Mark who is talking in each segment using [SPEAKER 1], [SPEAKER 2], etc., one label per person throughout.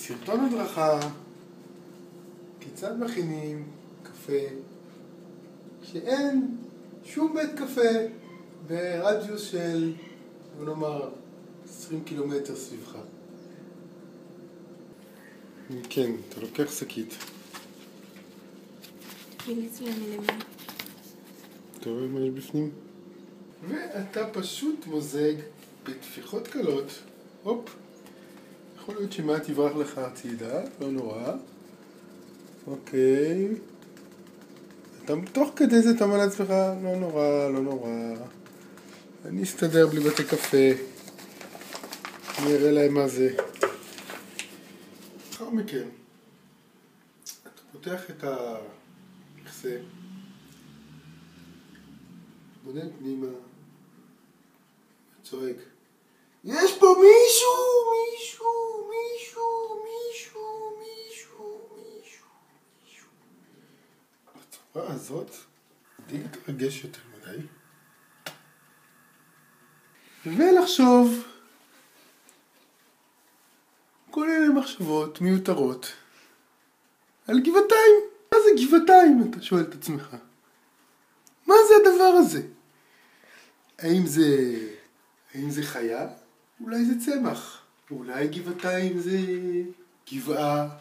[SPEAKER 1] סרטון הדרכה כיצד מכינים קפה שאין שום בית קפה ברדיוס של, בוא נאמר, 20 קילומטר סביבך. כן, אתה לוקח שקית.
[SPEAKER 2] תמליץ לה מלמעלה.
[SPEAKER 1] אתה רואה מה יש בפנים? ואתה פשוט מוזג בטפיחות קלות. הופ. יכול להיות שמעט יברח לך הצידה, לא נורא. אוקיי. תוך כדי זה אתה אומר לעצמך, לא נורא, לא נורא. אני אסתדר בלי בתי קפה. אני אראה להם מה זה. אחר מכן, אתה פותח את המכסה. בודק פנימה. צועק. יש פה מישהו, מישהו, מישהו, מישהו, מישהו, מישהו, מישהו. בצורה הזאת, די להתרגש יותר מדי. ולחשוב כל מיני מחשבות מיותרות על גבעתיים. מה זה גבעתיים? אתה שואל את עצמך. מה זה הדבר הזה? האם זה חיה? אולי זה צמח. אולי גבעתיים זה גבעה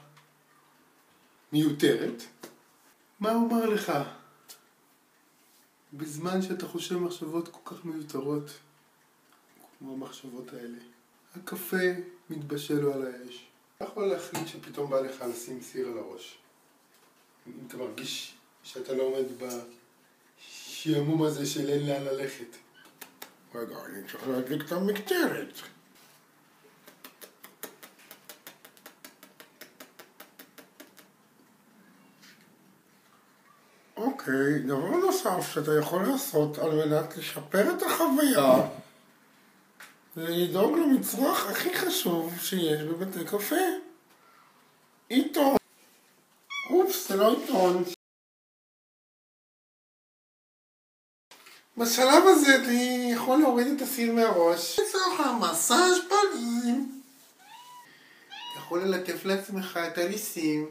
[SPEAKER 1] מיותרת. מה אומר לך? בזמן שאתה חושב מחשבות כל כך מיותרות, כמו המחשבות האלה, הקפה מתבשל לו על האש. אתה יכול להחליט שפתאום בא לך לשים סיר על הראש. אם אתה מרגיש שאתה לא עומד בשעמום הזה של אין לאן ללכת. רגע, אני צריך להדליק את המקטרת. אוקיי, דבר נוסף שאתה יכול לעשות על מנת לשפר את החוויה זה לדאוג למצרך הכי חשוב שיש בבתי קפה. עיתון. אופס, זה לא עיתון. בשלב הזה אני יכול להוריד את הסיר מהראש. לצורך המסאז' פנים. אתה יכול ללטף לעצמך את הריסים,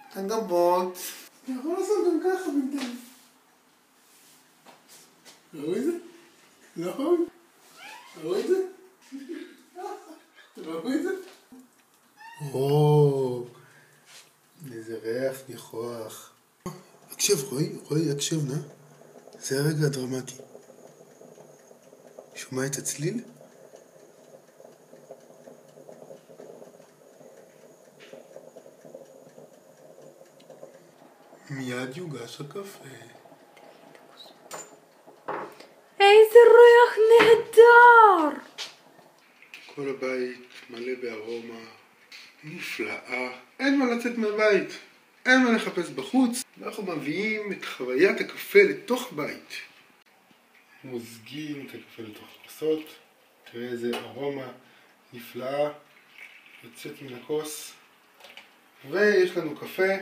[SPEAKER 1] את הגבות. אתה יכול לעשות גם ככה בינתיים. ראו את זה? לא? ראו את זה? ראו את זה? איזה ריח ניחוח. הקשב, רואי, הקשב נא. זה הרגע הדרמטי. שומע את הצליל? מיד יוגש הקפה.
[SPEAKER 2] איזה ריח נהדר!
[SPEAKER 1] כל הבית מלא בארומה נפלאה. אין מה לצאת מהבית. אין מה לחפש בחוץ. אנחנו מביאים את חוויית הקפה לתוך בית. מוזגים את הקפה לתוך הכוסות. תראה איזה ארומה נפלאה יוצאת מן הכוס. ויש לנו קפה.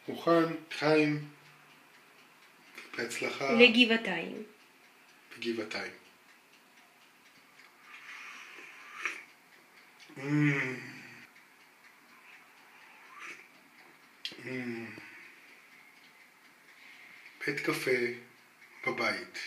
[SPEAKER 1] מוכן, חיים, בהצלחה.
[SPEAKER 2] לגבעתיים.
[SPEAKER 1] בגבעתיים. בית קפה בבית.